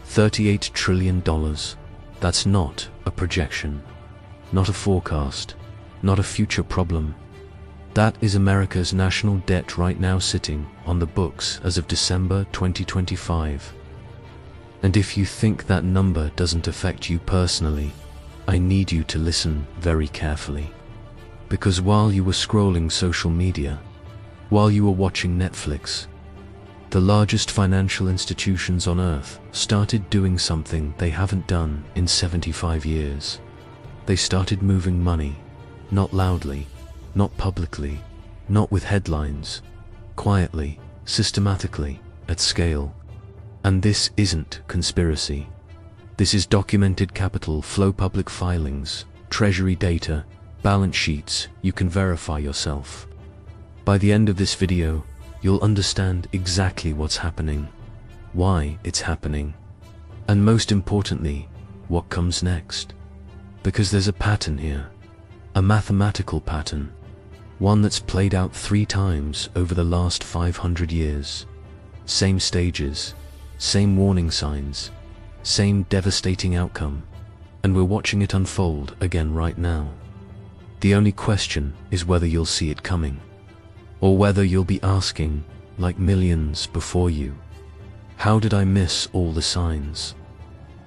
$38 trillion. That's not a projection, not a forecast, not a future problem. That is America's national debt right now, sitting on the books as of December 2025. And if you think that number doesn't affect you personally, I need you to listen very carefully. Because while you were scrolling social media, while you were watching Netflix, the largest financial institutions on Earth started doing something they haven't done in 75 years. They started moving money, not loudly, not publicly, not with headlines, quietly, systematically, at scale. And this isn't conspiracy. This is documented capital flow, public filings, treasury data, balance sheets you can verify yourself. By the end of this video, you'll understand exactly what's happening, why it's happening, and most importantly, what comes next. Because there's a pattern here, a mathematical pattern, one that's played out 3 times over the last 500 years. Same stages, same warning signs, same devastating outcome, and we're watching it unfold again right now. The only question is whether you'll see it coming, or whether you'll be asking, like millions before you, how did I miss all the signs?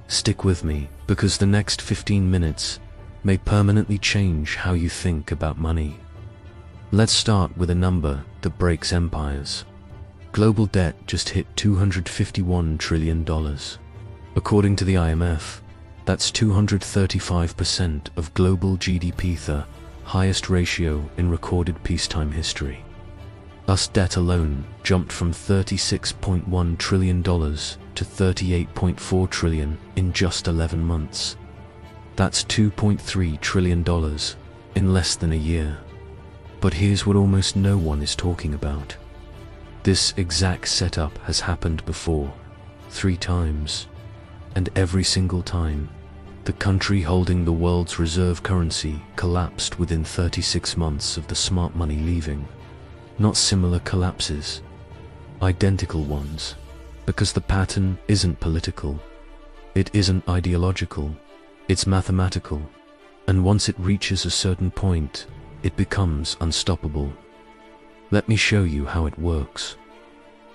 Stick with me, because the next 15 minutes may permanently change how you think about money. Let's start with a number that breaks empires. Global debt just hit $251 trillion. According to the IMF, that's 235% of global GDP, the highest ratio in recorded peacetime history. US debt alone jumped from $36.1 trillion to $38.4 trillion in just 11 months. That's $2.3 trillion in less than a year. But here's what almost no one is talking about. This exact setup has happened before, 3 times, and every single time, the country holding the world's reserve currency collapsed within 36 months of the smart money leaving. Not similar collapses, identical ones, because the pattern isn't political, it isn't ideological, it's mathematical, and once it reaches a certain point, it becomes unstoppable. Let me show you how it works.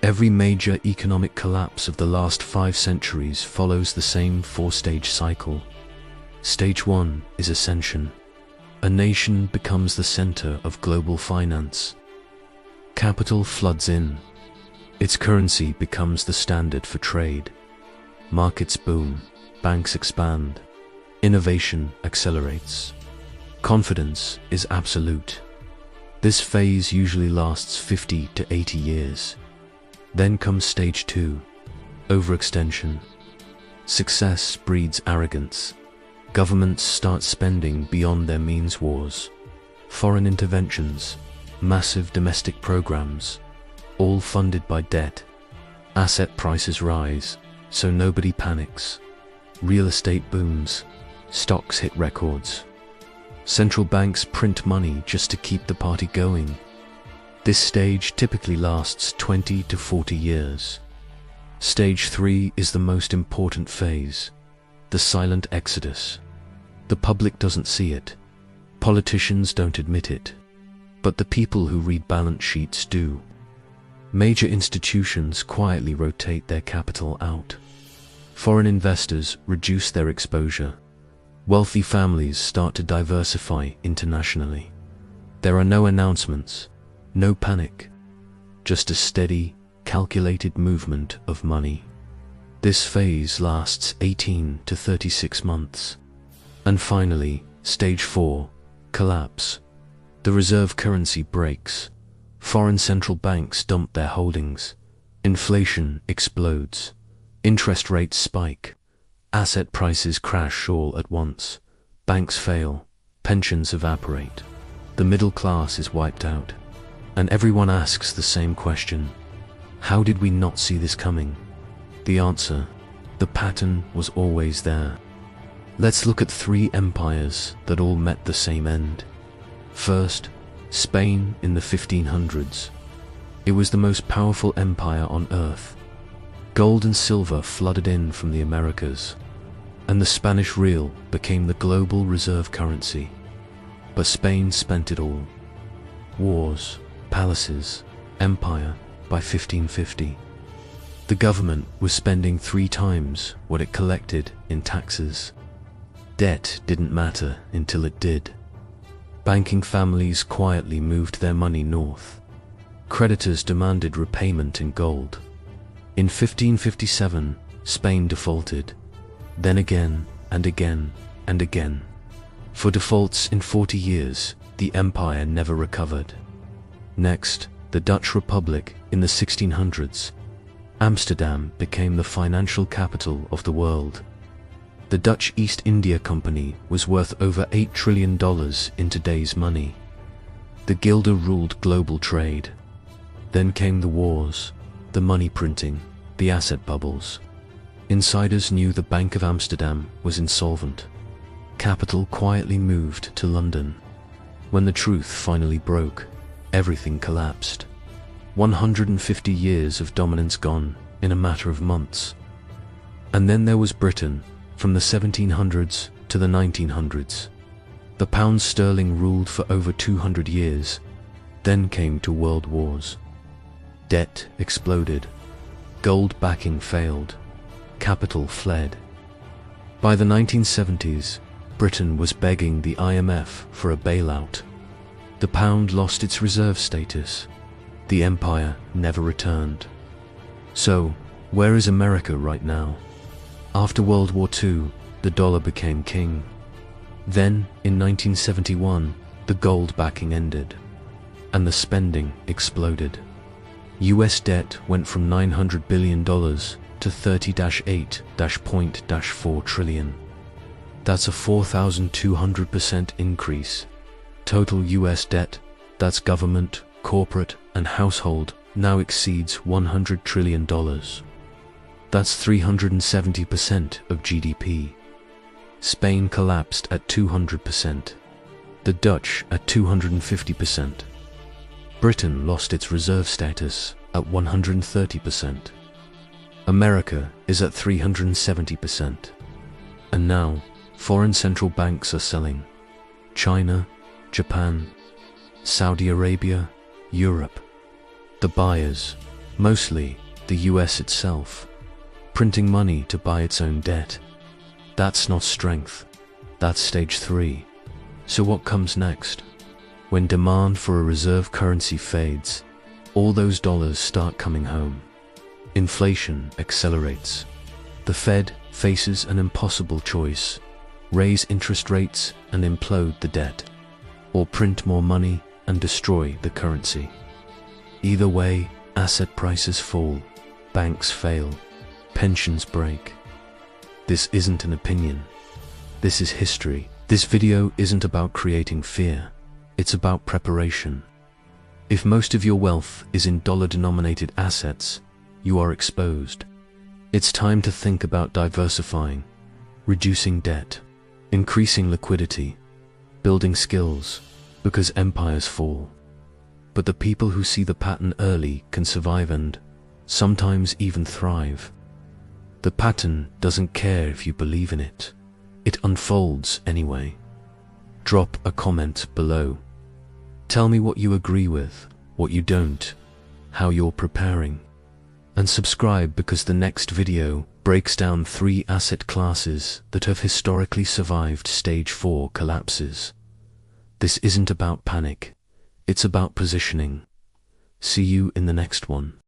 Every major economic collapse of the last 5 centuries follows the same 4-stage cycle. Stage 1 is ascension. A nation becomes the center of global finance. Capital floods in. Its currency becomes the standard for trade. Markets boom, banks expand, innovation accelerates. Confidence is absolute. This phase usually lasts 50 to 80 years. Then comes stage 2, overextension. Success breeds arrogance. Governments start spending beyond their means. Wars, foreign interventions, massive domestic programs, all funded by debt. Asset prices rise, so nobody panics. Real estate booms, stocks hit records. Central banks print money just to keep the party going. This stage typically lasts 20 to 40 years. Stage 3 is the most important phase, the silent exodus. The public doesn't see it. Politicians don't admit it. But the people who read balance sheets do. Major institutions quietly rotate their capital out. Foreign investors reduce their exposure. Wealthy families start to diversify internationally. There are no announcements, no panic, just a steady, calculated movement of money. This phase lasts 18 to 36 months. And finally, stage 4, collapse. The reserve currency breaks. Foreign central banks dump their holdings. Inflation explodes. Interest rates spike. Asset prices crash all at once. Banks fail. Pensions evaporate. The middle class is wiped out. And everyone asks the same question. How did we not see this coming? The answer: the pattern was always there. Let's look at 3 empires that all met the same end. First, Spain in the 1500s. It was the most powerful empire on earth. Gold and silver flooded in from the Americas, and the Spanish real became the global reserve currency. But Spain spent it all. Wars, palaces, empire. By 1550, the government was spending 3 times what it collected in taxes. Debt didn't matter until it did. Banking families quietly moved their money north. Creditors demanded repayment in gold. In 1557, Spain defaulted. Then again, and again, and again. For defaults in 40 years, the empire never recovered. Next, the Dutch Republic in the 1600s. Amsterdam became the financial capital of the world. The Dutch East India Company was worth over $8 trillion in today's money. The guilder ruled global trade. Then came the wars, the money printing, the asset bubbles. Insiders knew the Bank of Amsterdam was insolvent. Capital quietly moved to London. When the truth finally broke, everything collapsed. 150 years of dominance gone in a matter of months. And then there was Britain, from the 1700s to the 1900s. The pound sterling ruled for over 200 years. Then came to world wars. Debt exploded. Gold backing failed. Capital fled. By the 1970s, Britain was begging the IMF for a bailout. The pound lost its reserve status. The empire never returned. So, where is America right now? After World War II, the dollar became king. Then, in 1971, the gold backing ended, and the spending exploded. US debt went from $900 billion to 30-8.4 trillion. That's a 4,200% increase. Total US debt, that's government, corporate, and household, now exceeds $100 trillion. That's 370% of GDP. Spain collapsed at 200%. The Dutch at 250%. Britain lost its reserve status at 130%. America is at 370%. And now, foreign central banks are selling. China, Japan, Saudi Arabia, Europe. The buyers, mostly the US itself, printing money to buy its own debt. That's not strength, that's stage 3. So what comes next? When demand for a reserve currency fades, all those dollars start coming home. Inflation accelerates. The Fed faces an impossible choice: raise interest rates and implode the debt, or print more money and destroy the currency. Either way, asset prices fall, banks fail, pensions break. This isn't an opinion. This is history. This video isn't about creating fear. It's about preparation. If most of your wealth is in dollar-denominated assets, you are exposed. It's time to think about diversifying, reducing debt, increasing liquidity, building skills, because empires fall. But the people who see the pattern early can survive and, sometimes even thrive. The pattern doesn't care if you believe in it. It unfolds anyway. Drop a comment below. Tell me what you agree with, what you don't, how you're preparing. And subscribe, because the next video breaks down 3 asset classes that have historically survived stage 4 collapses. This isn't about panic. It's about positioning. See you in the next one.